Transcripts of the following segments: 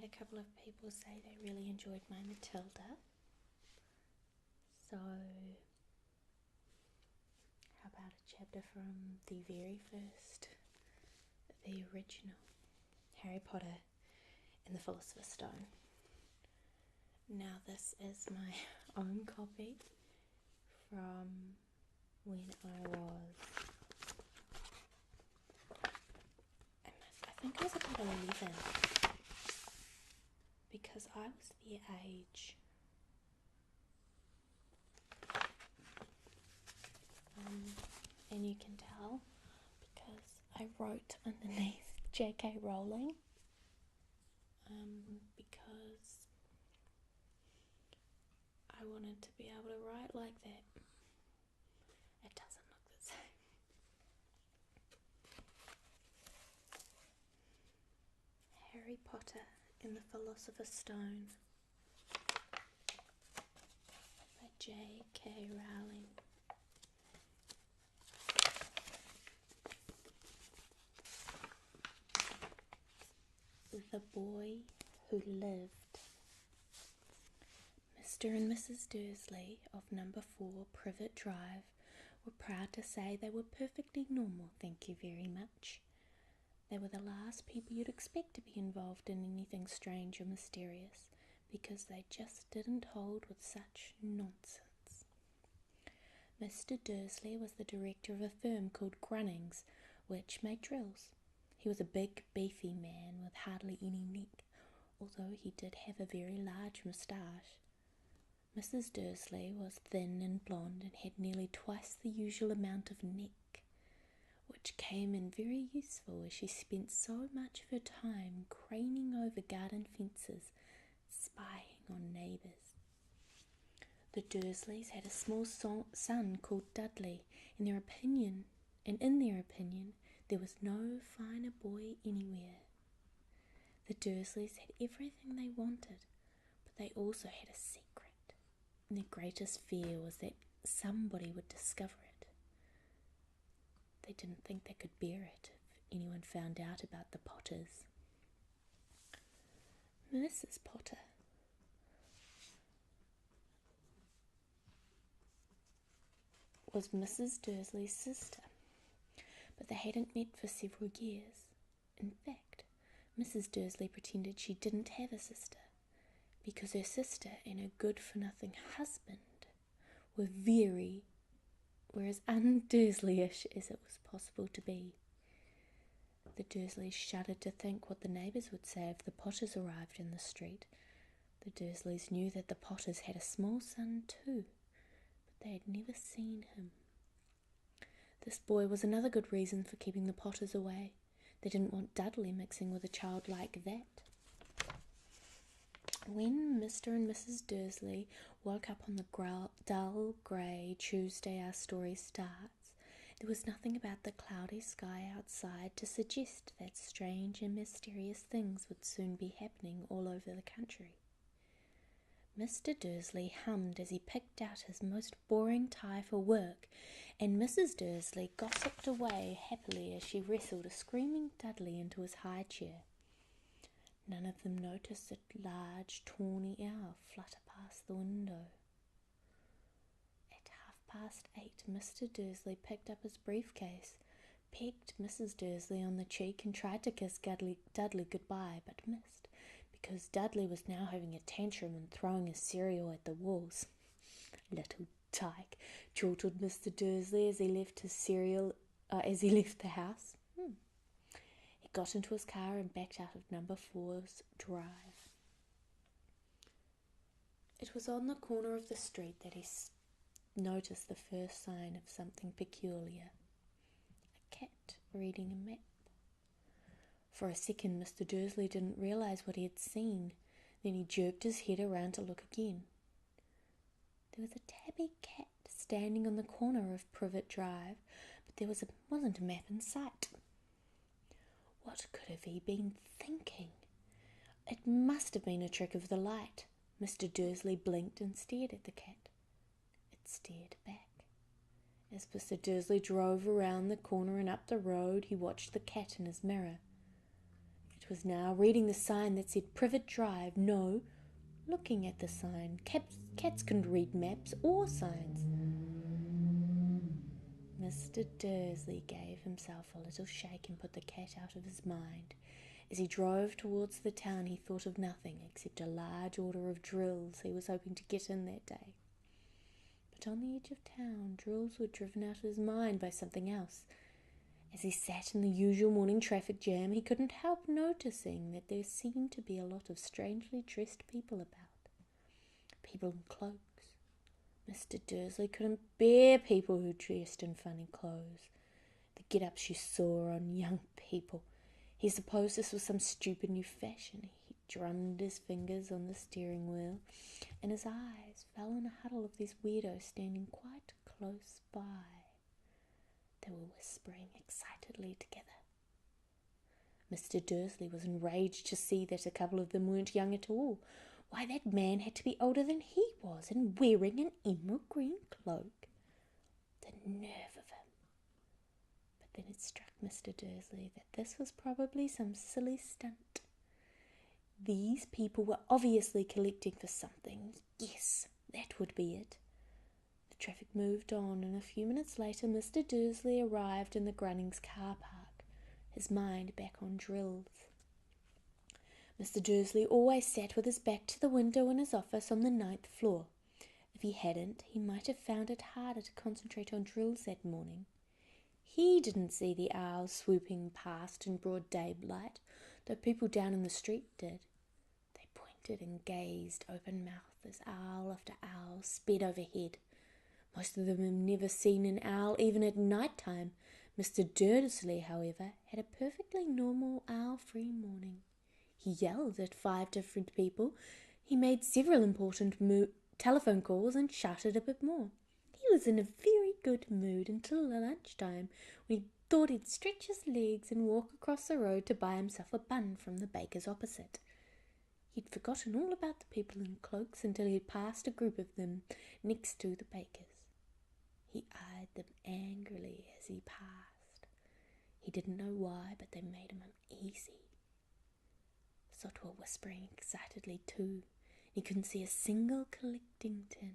had a couple of people say they really enjoyed my Matilda. So, how about a chapter from the very first, the original, Harry Potter and the Philosopher's Stone. Now this is my own copy from when I was, I think I was about 11, because I was the age, and you can tell because I wrote underneath J.K. Rowling, because I wanted to be able to write like that. It doesn't look the same. Harry Potter and the Philosopher's Stone by J.K. Rowling. The Boy Who Lived. Mr. and Mrs. Dursley of number 4 Privet Drive were proud to say they were perfectly normal, thank you very much. They were the last people you'd expect to be involved in anything strange or mysterious, because they just didn't hold with such nonsense. Mr. Dursley was the director of a firm called Grunnings, which made drills. He was a big, beefy man with hardly any neck, although he did have a very large moustache. Mrs. Dursley was thin and blonde and had nearly twice the usual amount of neck, which came in very useful as she spent so much of her time craning over garden fences, spying on neighbours. The Dursleys had a small son called Dudley, and in their opinion, there was no finer boy anywhere. The Dursleys had everything they wanted, but they also had a secret, and their greatest fear was that somebody would discover it. They didn't think they could bear it if anyone found out about the Potters. Mrs. Potter was Mrs. Dursley's sister, but they hadn't met for several years. In fact, Mrs. Dursley pretended she didn't have a sister, because her sister and her good-for-nothing husband were were as un-Dursleyish as it was possible to be. The Dursleys shuddered to think what the neighbours would say if the Potters arrived in the street. The Dursleys knew that the Potters had a small son too, but they had never seen him. This boy was another good reason for keeping the Potters away. They didn't want Dudley mixing with a child like that. When Mr. and Mrs. Dursley woke up on the dull grey Tuesday our story starts, there was nothing about the cloudy sky outside to suggest that strange and mysterious things would soon be happening all over the country. Mr. Dursley hummed as he picked out his most boring tie for work, and Mrs. Dursley gossiped away happily as she wrestled a screaming Dudley into his high chair. None of them noticed a large, tawny owl flutter past the window. At 8:30, Mr. Dursley picked up his briefcase, pecked Mrs. Dursley on the cheek, and tried to kiss Dudley goodbye, but missed, because Dudley was now having a tantrum and throwing his cereal at the walls. "Little tyke," chortled Mr. Dursley as he left the house. He got into his car and backed out of number 4's drive. It was on the corner of the street that he noticed the first sign of something peculiar. A cat reading a map. For a second, Mr. Dursley didn't realize what he had seen. Then he jerked his head around to look again. There was a tabby cat standing on the corner of Privet Drive, but there wasn't a map in sight. What could have he been thinking? It must have been a trick of the light. Mr. Dursley blinked and stared at the cat. It stared back. As Mr. Dursley drove around the corner and up the road, he watched the cat in his mirror. It It was now reading the sign that said Privet Drive. No, looking at the sign. Cats couldn't read maps or signs. Mr. Dursley gave himself a little shake and put the cat out of his mind. As he drove towards the town, he thought of nothing except a large order of drills he was hoping to get in that day. But on the edge of town, drills were driven out of his mind by something else. As he sat in the usual morning traffic jam, he couldn't help noticing that there seemed to be a lot of strangely dressed people about. People in cloaks. Mr. Dursley couldn't bear people who dressed in funny clothes. The get-ups you saw on young people. He supposed this was some stupid new fashion. He drummed his fingers on the steering wheel, and his eyes fell on a huddle of these weirdos standing quite close by. They were whispering excitedly together. Mr. Dursley was enraged to see that a couple of them weren't young at all. Why, that man had to be older than he was, and wearing an emerald green cloak. The nerve of him! But then it struck Mr. Dursley that this was probably some silly stunt. These people were obviously collecting for something. Yes, that would be it. The traffic moved on, and a few minutes later Mr. Dursley arrived in the Grunnings car park, his mind back on drills. Mr. Dursley always sat with his back to the window in his office on the 9th floor. If he hadn't, he might have found it harder to concentrate on drills that morning. He didn't see the owls swooping past in broad daylight, though people down in the street did. They pointed and gazed open-mouthed as owl after owl sped overhead. Most of them had never seen an owl even at night time. Mr. Dursley, however, had a perfectly normal owl-free morning. He yelled at 5 different people. He made several important telephone calls and shouted a bit more. He was in a very good mood until lunchtime, when he thought he'd stretch his legs and walk across the road to buy himself a bun from the baker's opposite. He'd forgotten all about the people in cloaks until he had passed a group of them next to the baker's. He eyed them angrily as he passed. He didn't know why, but they made him uneasy. Sot were whispering excitedly too. He couldn't see a single collecting tin.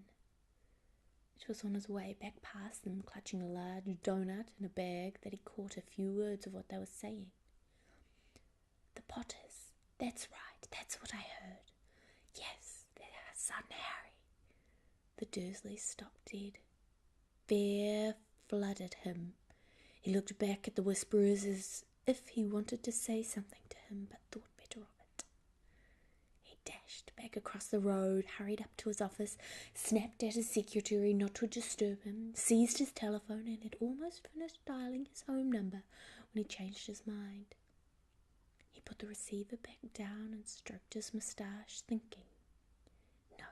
It was on his way back past them, clutching a large doughnut in a bag, that he caught a few words of what they were saying. The Potters. That's right, that's what I heard. Yes, their son Harry. The Dursleys stopped dead. Fear flooded him. He looked back at the whisperers as if he wanted to say something to him, but thought better of it. He dashed back across the road, hurried up to his office, snapped at his secretary not to disturb him, seized his telephone, and had almost finished dialing his home number when he changed his mind. He put the receiver back down and stroked his moustache, thinking. No,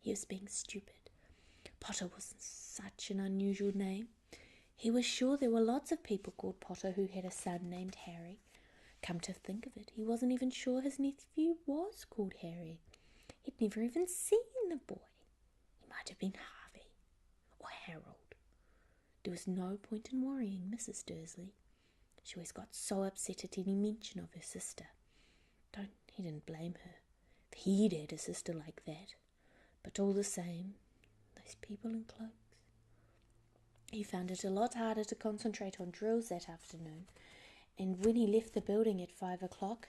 he was being stupid. Potter wasn't such an unusual name. He was sure there were lots of people called Potter who had a son named Harry. Come to think of it, he wasn't even sure his nephew was called Harry. He'd never even seen the boy. He might have been Harvey or Harold. There was no point in worrying Mrs. Dursley. She always got so upset at any mention of her sister. He didn't blame her, if he'd had a sister like that. But all the same, those people in cloaks. He found it a lot harder to concentrate on drills that afternoon, and when he left the building at 5 o'clock,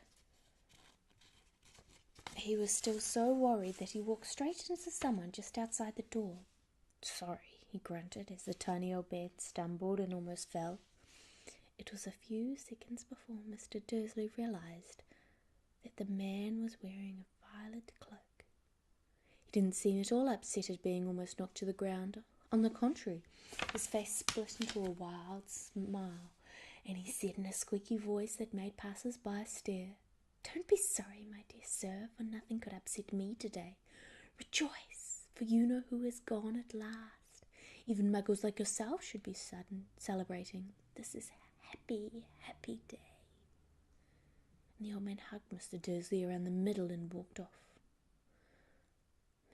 he was still so worried that he walked straight into someone just outside the door. Sorry, he grunted as the tiny old bed stumbled and almost fell. It was a few seconds before Mr. Dursley realized that the man was wearing a violet cloak. He didn't seem at all upset at being almost knocked to the ground. On the contrary, his face split into a wild smile, and he said in a squeaky voice that made passers-by stare, "Don't be sorry, my dear sir, for nothing could upset me today. Rejoice, for you know who is gone at last. Even muggles like yourself should be celebrating. This is a happy, happy day." And the old man hugged Mr. Dursley around the middle and walked off.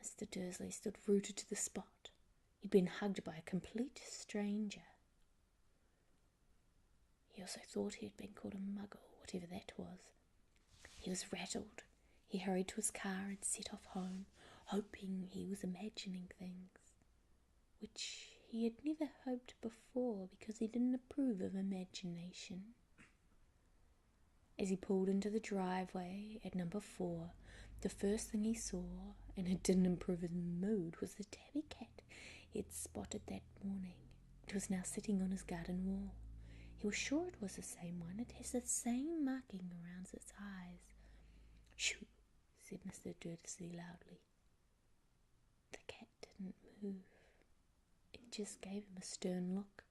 Mr. Dursley stood rooted to the spot. He'd been hugged by a complete stranger. He also thought he had been called a muggle, whatever that was. He was rattled. He hurried to his car and set off home, hoping he was imagining things, which he had never hoped before because he didn't approve of imagination. As he pulled into the driveway at number 4, the first thing he saw, and it didn't improve his mood, was the tabby cat he had spotted that morning. It was now sitting on his garden wall. He was sure it was the same one. It has the same marking around its eyes. "Shoo," said Mr. Dursley loudly. The cat didn't move. It just gave him a stern look.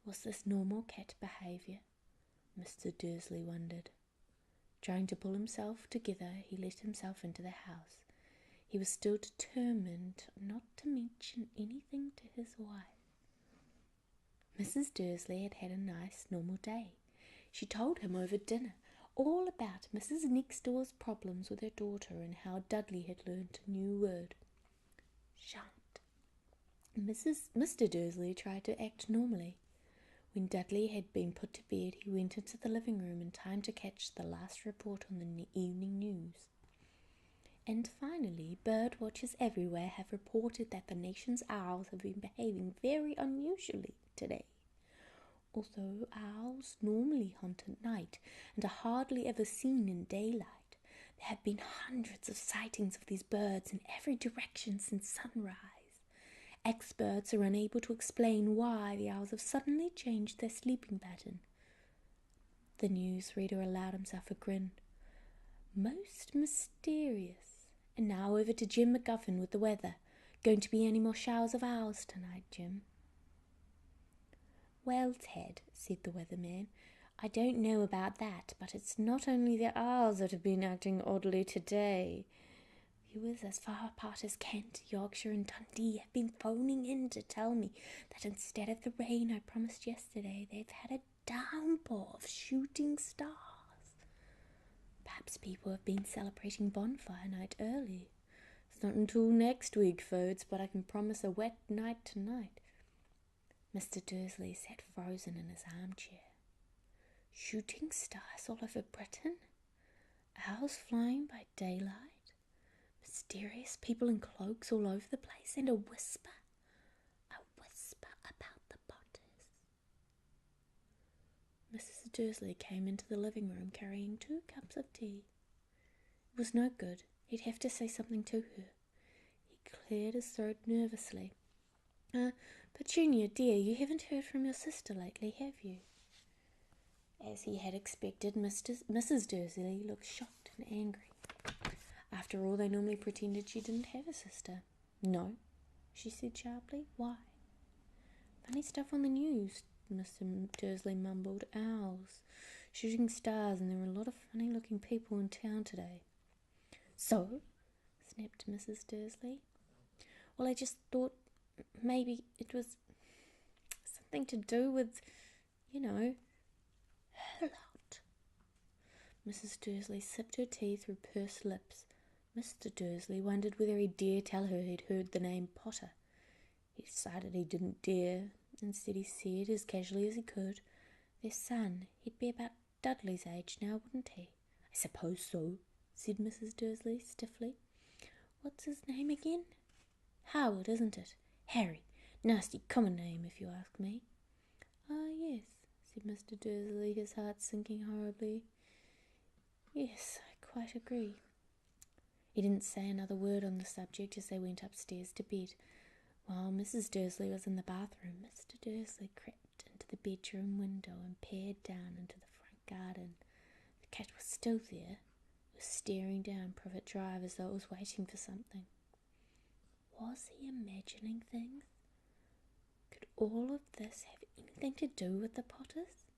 Was this normal cat behaviour? Mr. Dursley wondered. Trying to pull himself together, he let himself into the house. He was still determined not to mention anything to his wife. Mrs. Dursley had had a nice, normal day. She told him over dinner all about Mrs. Next-door's problems with her daughter and how Dudley had learnt a new word. Shan't. Mr. Dursley tried to act normally. When Dudley had been put to bed, he went into the living room in time to catch the last report on the evening news. And finally, bird watchers everywhere have reported that the nation's owls have been behaving very unusually today. Although owls normally hunt at night and are hardly ever seen in daylight, there have been hundreds of sightings of these birds in every direction since sunrise. Experts are unable to explain why the owls have suddenly changed their sleeping pattern. The newsreader allowed himself a grin. Most mysterious. And now over to Jim McGuffin with the weather. Going to be any more showers of owls tonight, Jim? Well, Ted, said the weatherman, I don't know about that, but it's not only the owls that have been acting oddly today. Viewers as far apart as Kent, Yorkshire and Dundee have been phoning in to tell me that instead of the rain I promised yesterday, they've had a downpour of shooting stars. Perhaps people have been celebrating bonfire night early. It's not until next week, folks, but I can promise a wet night tonight. Mr. Dursley sat frozen in his armchair. Shooting stars all over Britain? Owls flying by daylight? Mysterious people in cloaks all over the place, and a whisper about the Potters. Mrs. Dursley came into the living room carrying 2 cups of tea. It was no good. He'd have to say something to her. He cleared his throat nervously. Petunia, dear, you haven't heard from your sister lately, have you? As he had expected, Mrs. Dursley looked shocked and angry. After all, they normally pretended she didn't have a sister. No, she said sharply. Why? Funny stuff on the news, Mr. Dursley mumbled. Owls, shooting stars, and there were a lot of funny-looking people in town today. So? Snapped Mrs. Dursley. Well, I just thought maybe it was something to do with, her lot. Mrs. Dursley sipped her tea through pursed lips. Mr. Dursley wondered whether he'd dare tell her he'd heard the name Potter. He decided he didn't dare. Instead he said, as casually as he could, their son, he'd be about Dudley's age now, wouldn't he? I suppose so, said Mrs. Dursley stiffly. What's his name again? Howard, isn't it? Harry. Nasty common name, if you ask me. Ah, yes, said Mr. Dursley, his heart sinking horribly. Yes, I quite agree. He didn't say another word on the subject as they went upstairs to bed. While Mrs. Dursley was in the bathroom, Mr. Dursley crept into the bedroom window and peered down into the front garden. The cat was still there. It was staring down Privet Drive as though it was waiting for something. Was he imagining things? Could all of this have anything to do with the Potters?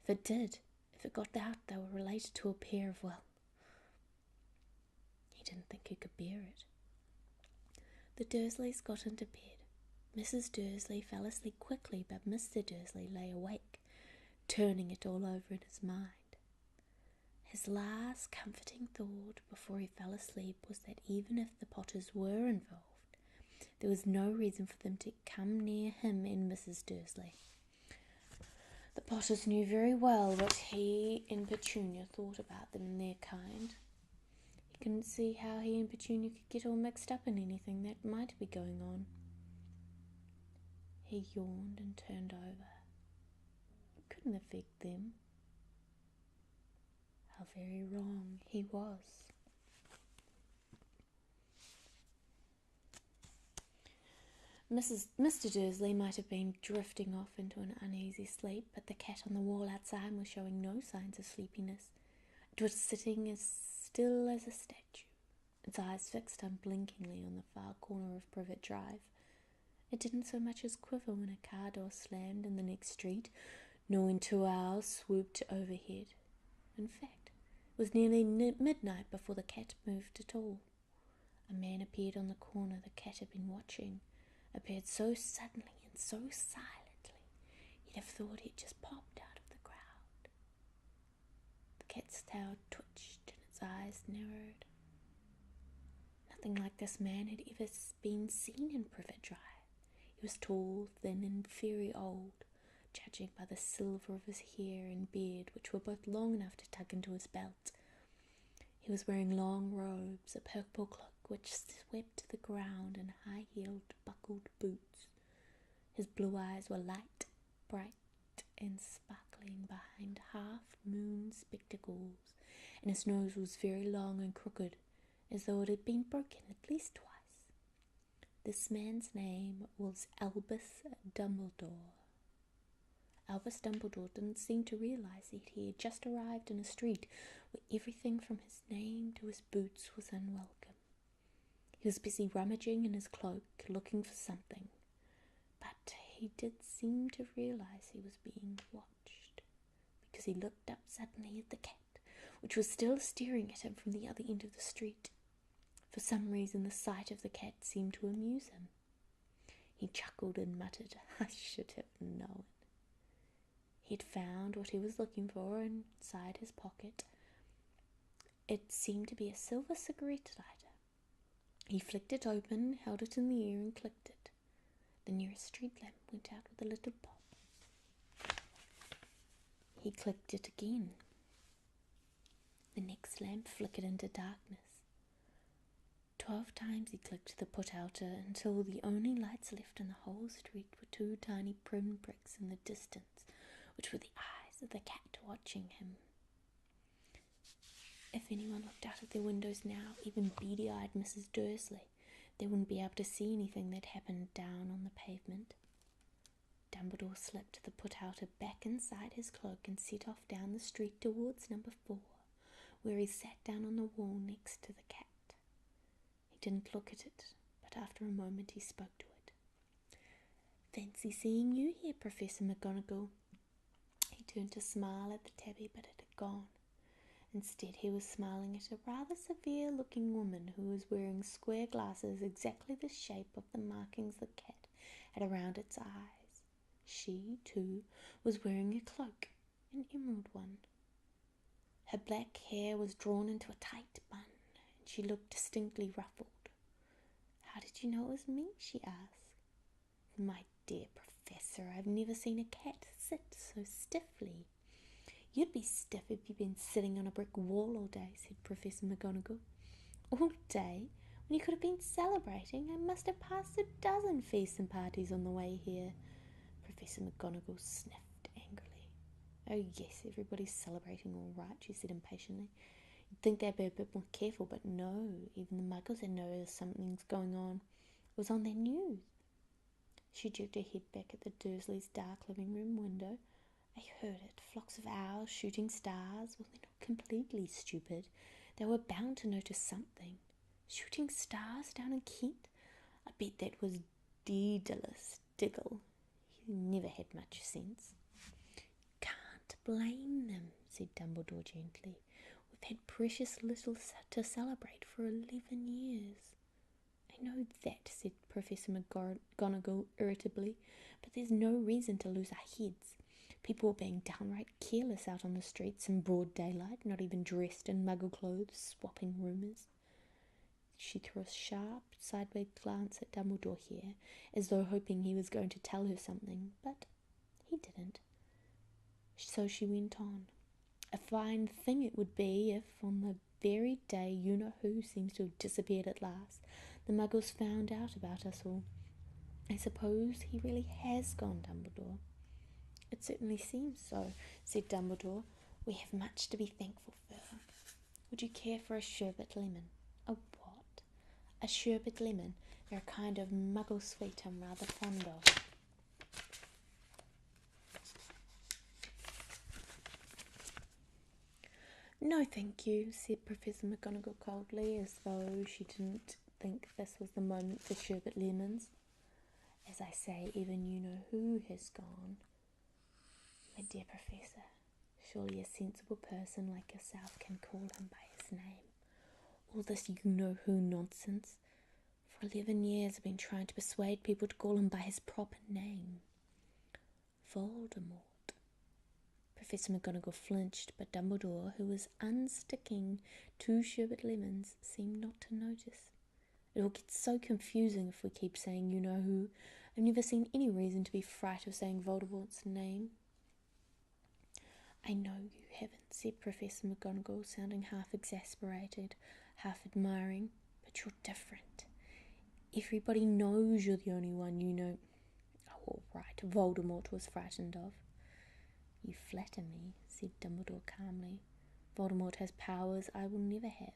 If it did, if it got out they were related to a pair of, he didn't think he could bear it. The Dursleys got into bed. Mrs. Dursley fell asleep quickly, but Mr. Dursley lay awake, turning it all over in his mind. His last comforting thought before he fell asleep was that even if the Potters were involved, there was no reason for them to come near him and Mrs. Dursley. The Potters knew very well what he and Petunia thought about them and their kind. He couldn't see how he and Petunia could get all mixed up in anything that might be going on. He yawned and turned over. It couldn't affect them. How very wrong he was. Mr. Dursley might have been drifting off into an uneasy sleep, but the cat on the wall outside was showing no signs of sleepiness. It was sitting as still as a statue, its eyes fixed unblinkingly on the far corner of Privet Drive. It didn't so much as quiver when a car door slammed in the next street, nor when 2 owls swooped overhead. In fact, it was nearly midnight before the cat moved at all. A man appeared on the corner the cat had been watching, appeared so suddenly and so silently, you'd have thought he'd just popped out of the crowd. The cat's tail twitched and its eyes narrowed. Nothing like this man had ever been seen in Privet Drive. He was tall, thin, and very old, judging by the silver of his hair and beard, which were both long enough to tuck into his belt. He was wearing long robes, a purple cloak which swept the ground, and high-heeled, buckled boots. His blue eyes were light, bright, and sparkling behind half-moon spectacles, and his nose was very long and crooked, as though it had been broken at least twice. This man's name was Albus Dumbledore. Albus Dumbledore didn't seem to realize that he had just arrived in a street where everything from his name to his boots was unwelcome. He was busy rummaging in his cloak, looking for something, but he did seem to realize he was being watched, because he looked up suddenly at the cat, which was still staring at him from the other end of the street. For some reason, the sight of the cat seemed to amuse him. He chuckled and muttered, "I should have known." He'd found what he was looking for inside his pocket. It seemed to be a silver cigarette lighter. He flicked it open, held it in the air, and clicked it. The nearest street lamp went out with a little pop. He clicked it again. The next lamp flickered into darkness. 12 times he clicked the put-outer until the only lights left in the whole street were 2 tiny pinpricks in the distance, which were the eyes of the cat watching him. If anyone looked out of their windows now, even beady-eyed Mrs. Dursley, they wouldn't be able to see anything that happened down on the pavement. Dumbledore slipped the put-outer back inside his cloak and set off down the street towards number 4, where he sat down on the wall next to the cat. He didn't look at it, but after a moment he spoke to it. "Fancy seeing you here, Professor McGonagall." He turned to smile at the tabby, but it had gone. Instead, he was smiling at a rather severe-looking woman who was wearing square glasses exactly the shape of the markings the cat had around its eyes. She, too, was wearing a cloak, an emerald one. Her black hair was drawn into a tight bun, and she looked distinctly ruffled. "How did you know it was me?" she asked. "My dear Professor, I've never seen a cat sit so stiffly." "You'd be stiff if you'd been sitting on a brick wall all day," said Professor McGonagall. "All day? When you could have been celebrating. I must have passed a dozen feasts and parties on the way here." Professor McGonagall sniffed angrily. "Oh yes, everybody's celebrating all right," she said impatiently. "You'd think they'd be a bit more careful, but no, even the muggles had noticed something's going on. It was on their news." She jerked her head back at the Dursleys' dark living room window. "I heard it. Flocks of owls shooting stars. Well, they're not completely stupid. They were bound to notice something. Shooting stars down in Kent? I bet that was Daedalus Diggle. He never had much sense." "Can't blame them," said Dumbledore gently. "We've had precious little to celebrate for 11 years. "I know that," said Professor McGonagall irritably, "but there's no reason to lose our heads. People were being downright careless out on the streets in broad daylight, not even dressed in muggle clothes, swapping rumours." She threw a sharp, sideways glance at Dumbledore here, as though hoping he was going to tell her something, but he didn't. So she went on. A fine thing it would be if, on the very day you-know-who seems to have disappeared at last, the muggles found out about us all. I suppose he really has gone, Dumbledore. It certainly seems so, said Dumbledore. We have much to be thankful for. Would you care for a sherbet lemon? A what? A sherbet lemon. They're a kind of muggle sweet I'm rather fond of. No, thank you, said Professor McGonagall coldly, as though she didn't think this was the moment for sherbet lemons. As I say, even you-know-who has gone. My dear Professor, surely a sensible person like yourself can call him by his name. All this you-know-who nonsense. For 11 years I've been trying to persuade people to call him by his proper name. Voldemort. Professor McGonagall flinched, but Dumbledore, who was unsticking 2 sherbet lemons, seemed not to notice. It all gets so confusing if we keep saying you-know-who. I've never seen any reason to be frightened of saying Voldemort's name. I know you haven't, said Professor McGonagall, sounding half exasperated, half admiring, but you're different. Everybody knows you're the only one you know. Oh, all right, Voldemort was frightened of. You flatter me, said Dumbledore calmly. Voldemort has powers I will never have.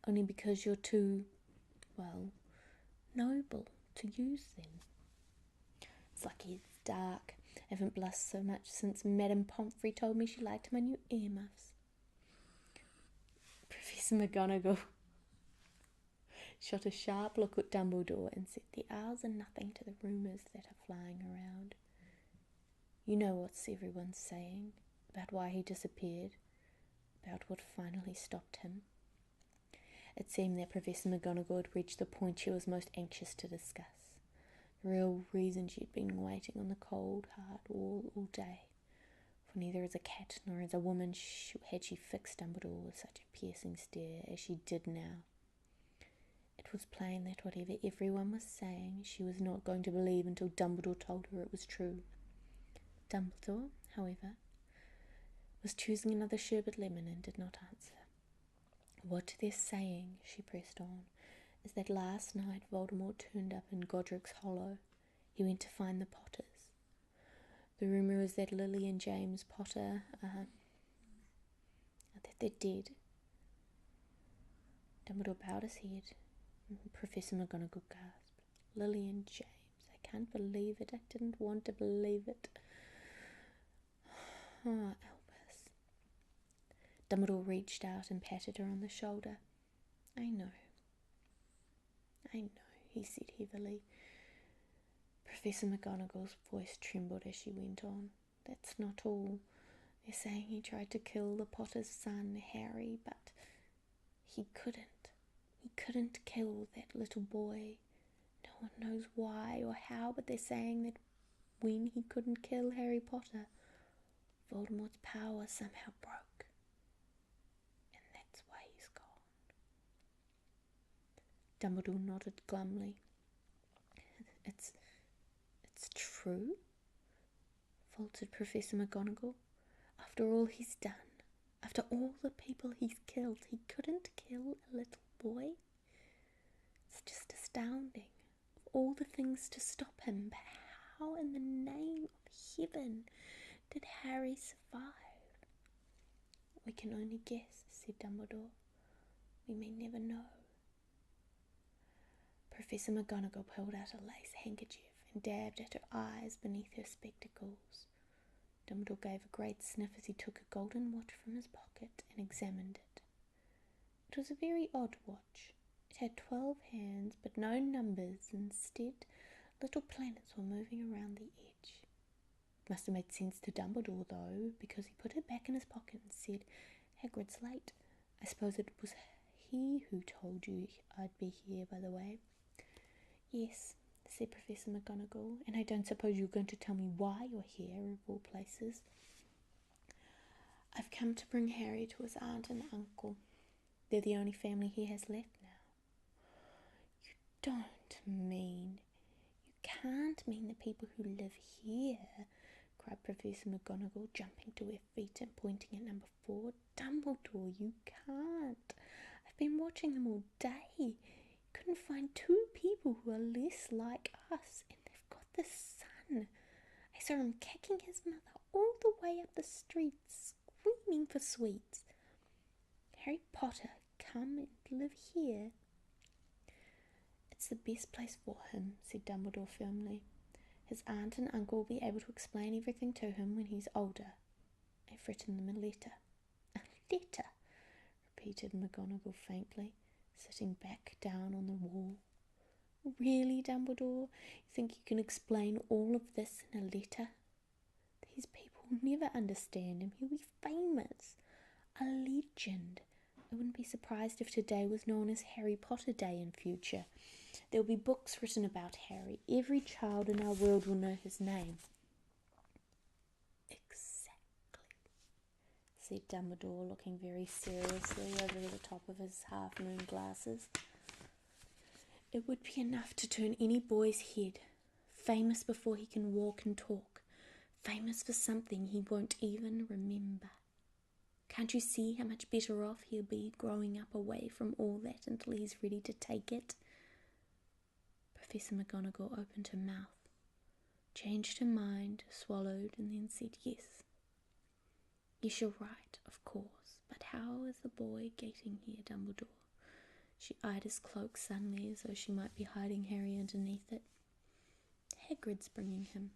Only because you're too, well, noble to use them. It's lucky it's dark. I haven't blushed so much since Madame Pomfrey told me she liked my new earmuffs. Professor McGonagall shot a sharp look at Dumbledore and said, the owls are nothing to the rumours that are flying around. You know what everyone's saying about why he disappeared, about what finally stopped him. It seemed that Professor McGonagall had reached the point she was most anxious to discuss. The real reason she had been waiting on the cold, hard wall all day. For neither as a cat nor as a woman had she fixed Dumbledore with such a piercing stare as she did now. It was plain that whatever everyone was saying, she was not going to believe until Dumbledore told her it was true. Dumbledore, however, was choosing another sherbet lemon and did not answer. What they're saying, she pressed on, is that last night Voldemort turned up in Godric's Hollow. He went to find the Potters. The rumour is that Lily and James Potter that they're dead. Dumbledore bowed his head. Professor McGonagall gasped. Lily and James. I can't believe it. I didn't want to believe it. Ah, Albus. Dumbledore reached out and patted her on the shoulder. I know, he said heavily. Professor McGonagall's voice trembled as she went on. That's not all. They're saying he tried to kill the Potter's son, Harry, but he couldn't. He couldn't kill that little boy. No one knows why or how, but they're saying that when he couldn't kill Harry Potter, Voldemort's power somehow broke. And that's why he's gone. Dumbledore nodded glumly. It's true? Faltered Professor McGonagall. After all he's done, after all the people he's killed, he couldn't kill a little boy? It's just astounding. Of all the things to stop him, but how in the name of heaven did Harry survive? We can only guess, said Dumbledore. We may never know. Professor McGonagall pulled out a lace handkerchief and dabbed at her eyes beneath her spectacles. Dumbledore gave a great sniff as he took a golden watch from his pocket and examined it. It was a very odd watch. It had 12 hands, but no numbers. Instead, little planets were moving around the edge. It must have made sense to Dumbledore, though, because he put it back in his pocket and said, Hagrid's late. I suppose it was he who told you I'd be here, by the way. Yes, said Professor McGonagall, and I don't suppose you're going to tell me why you're here, of all places. I've come to bring Harry to his aunt and uncle. They're the only family he has left now. You don't mean... You can't mean the people who live here, cried Professor McGonagall, jumping to her feet and pointing at number 4. Dumbledore, you can't. I've been watching them all day. Couldn't find 2 people who are less like us, and they've got the sun. I saw him kicking his mother all the way up the street, screaming for sweets. Harry Potter, come and live here. It's the best place for him, said Dumbledore firmly. His aunt and uncle will be able to explain everything to him when he's older. I've written them a letter. A letter, repeated McGonagall faintly, sitting back down on the wall. Really, Dumbledore? You think you can explain all of this in a letter? These people will never understand him. He'll be famous. A legend. I wouldn't be surprised if today was known as Harry Potter Day in future. There will be books written about Harry. Every child in our world will know his name. Exactly, said Dumbledore, looking very seriously over the top of his half-moon glasses. It would be enough to turn any boy's head. Famous before he can walk and talk. Famous for something he won't even remember. Can't you see how much better off he'll be growing up away from all that until he's ready to take it? Professor McGonagall opened her mouth, changed her mind, swallowed, and then said yes. Yes, you're right, of course, but how is the boy getting here, Dumbledore? She eyed his cloak suddenly as though she might be hiding Harry underneath it. Hagrid's bringing him.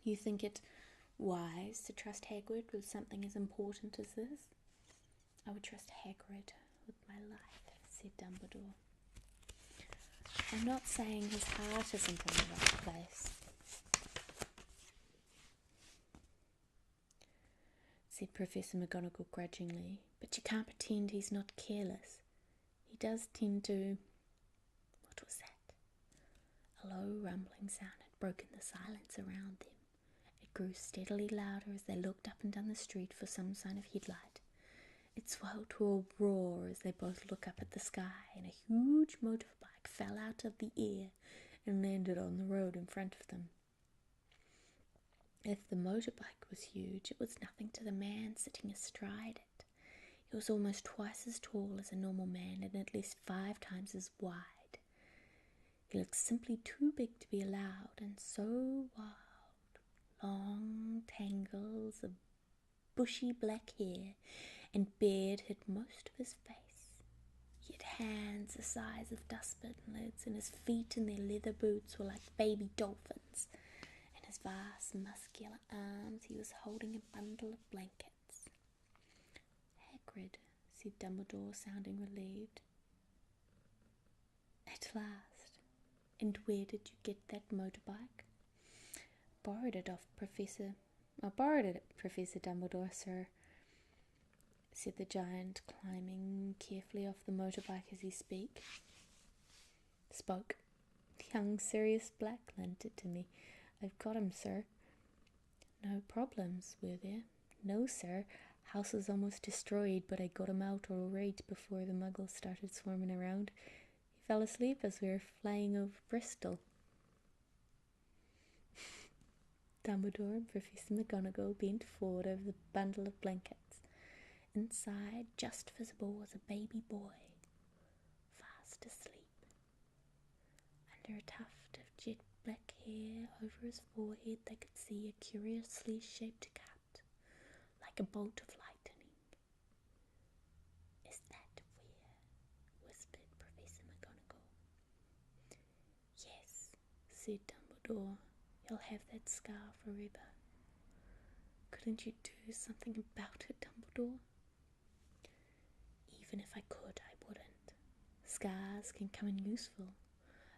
You think it wise to trust Hagrid with something as important as this? I would trust Hagrid with my life, said Dumbledore. I'm not saying his heart isn't in the right place, said Professor McGonagall grudgingly, but you can't pretend he's not careless. He does tend to... What was that? A low rumbling sound had broken the silence around them. It grew steadily louder as they looked up and down the street for some sign of headlight. It swelled to a roar as they both looked up at the sky, and a huge motorbike fell out of the air and landed on the road in front of them. If the motorbike was huge, it was nothing to the man sitting astride it. He was almost twice as tall as a normal man and at least 5 times as wide. He looked simply too big to be allowed, and so wild. Long tangles of bushy black hair and beard hid most of his face. He had hands the size of dustbin lids, and his feet in their leather boots were like baby dolphins. In his vast muscular arms he was holding a bundle of blankets. Hagrid, said Dumbledore, sounding relieved. At last. And where did you get that motorbike? Borrowed it, Professor Dumbledore, sir, said the giant, climbing carefully off the motorbike as he spoke. Young Sirius Black lent it to me. I've got him, sir. No problems, were there? No, sir. House was almost destroyed, but I got him out all right before the muggles started swarming around. He fell asleep as we were flying over Bristol. Dumbledore and Professor McGonagall bent forward over the bundle of blankets. Inside, just visible, was a baby boy, fast asleep. Under a tuft of jet black hair over his forehead, they could see a curiously shaped cut, like a bolt of lightning. Is that where? Whispered Professor McGonagall. Yes, said Dumbledore. He'll have that scar forever. Couldn't you do something about it, Dumbledore? Even if I could, I wouldn't. Scars can come in useful.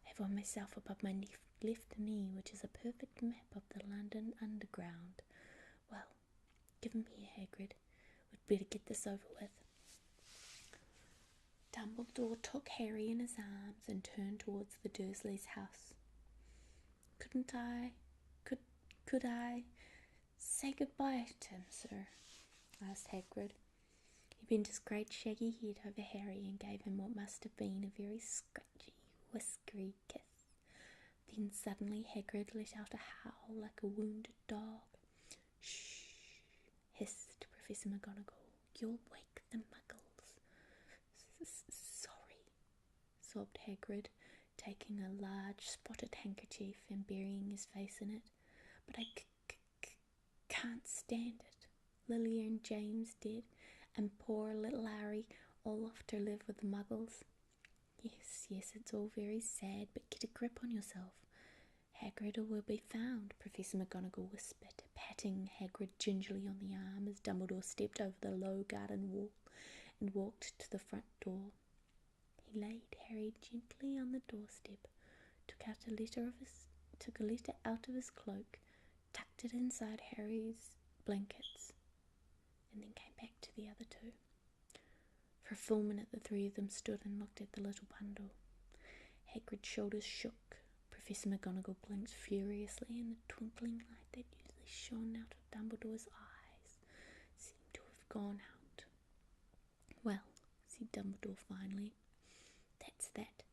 I have one myself above my left knee, which is a perfect map of the London Underground. Well, give him here, Hagrid. We'd better get this over with. Dumbledore took Harry in his arms and turned towards the Dursleys' house. Could I say goodbye to him, sir? Asked Hagrid. He bent his great shaggy head over Harry and gave him what must have been a very scratchy, whiskery kiss. Then suddenly Hagrid let out a howl like a wounded dog. hissed Professor McGonagall. "You'll wake the muggles." "Sorry," sobbed Hagrid, taking a large spotted handkerchief and burying his face in it. "But I can't stand it. Lily and James dead, and poor little Harry all off to live with the muggles." Yes, it's all very sad, but get a grip on yourself. Hagrid will be found," Professor McGonagall whispered, patting Hagrid gingerly on the arm as Dumbledore stepped over the low garden wall and walked to the front door. He laid Harry gently on the doorstep, took a letter out of his cloak, tucked it inside Harry's blankets, and then came back to the other two. For a full minute the three of them stood and looked at the little bundle. Hagrid's shoulders shook. Professor McGonagall blinked furiously, and the twinkling light that usually shone out of Dumbledore's eyes seemed to have gone out. "Well," said Dumbledore finally, "that's that.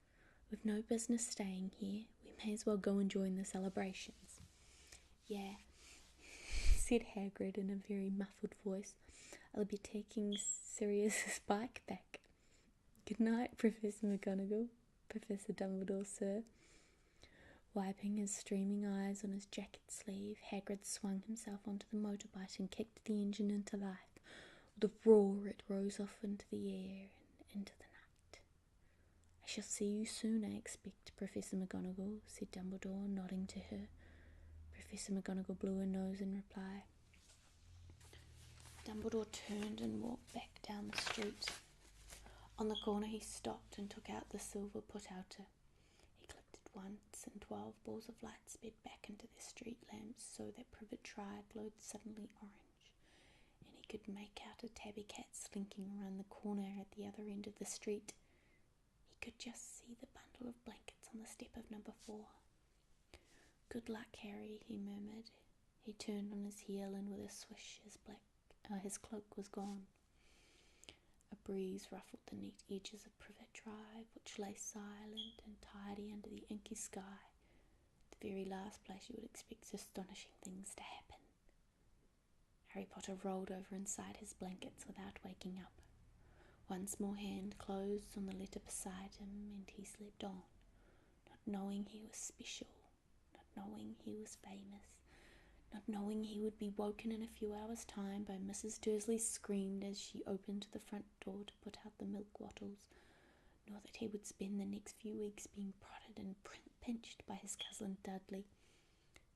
We've no business staying here. We may as well go and join the celebrations." "Yeah," said Hagrid in a very muffled voice. "I'll be taking Sirius's bike back." "Good night, Professor McGonagall." "Professor Dumbledore, sir." Wiping his streaming eyes on his jacket sleeve, Hagrid swung himself onto the motorbike and kicked the engine into life. With a roar it rose off into the air and into the night. "I shall see you soon, I expect, Professor McGonagall," said Dumbledore, nodding to her. Professor McGonagall blew her nose in reply. Dumbledore turned and walked back down the street. On the corner he stopped and took out the silver put-outer. He clicked it once, and 12 balls of light sped back into the street lamps so that Privet Drive glowed suddenly orange, and he could make out a tabby cat slinking around the corner at the other end of the street. He could just see the bundle of blankets on the step of number 4. "Good luck, Harry," he murmured. He turned on his heel, and with a swish his cloak was gone. A breeze ruffled the neat edges of Privet Drive, which lay silent and tidy under the inky sky, the very last place you would expect astonishing things to happen. Harry Potter rolled over inside his blankets without waking up. One small hand closed on the letter beside him, and he slept on, not knowing he was special, not knowing he was famous, not knowing he would be woken in a few hours' time by Mrs. Dursley's scream as she opened the front door to put out the milk bottles, nor that he would spend the next few weeks being prodded and pinched by his cousin Dudley.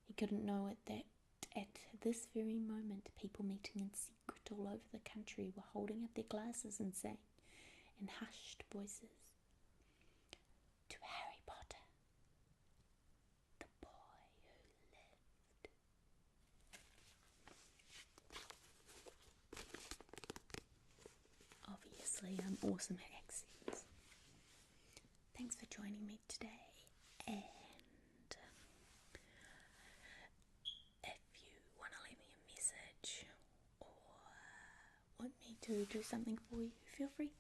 He couldn't know that at this very moment people meeting in secret all over the country were holding up their glasses and saying, in hushed voices, "To Harry Potter, the boy who lived." Obviously, I'm awesome at accents. Thanks for joining me today, and if you want to leave me a message or want me to do something for you, feel free.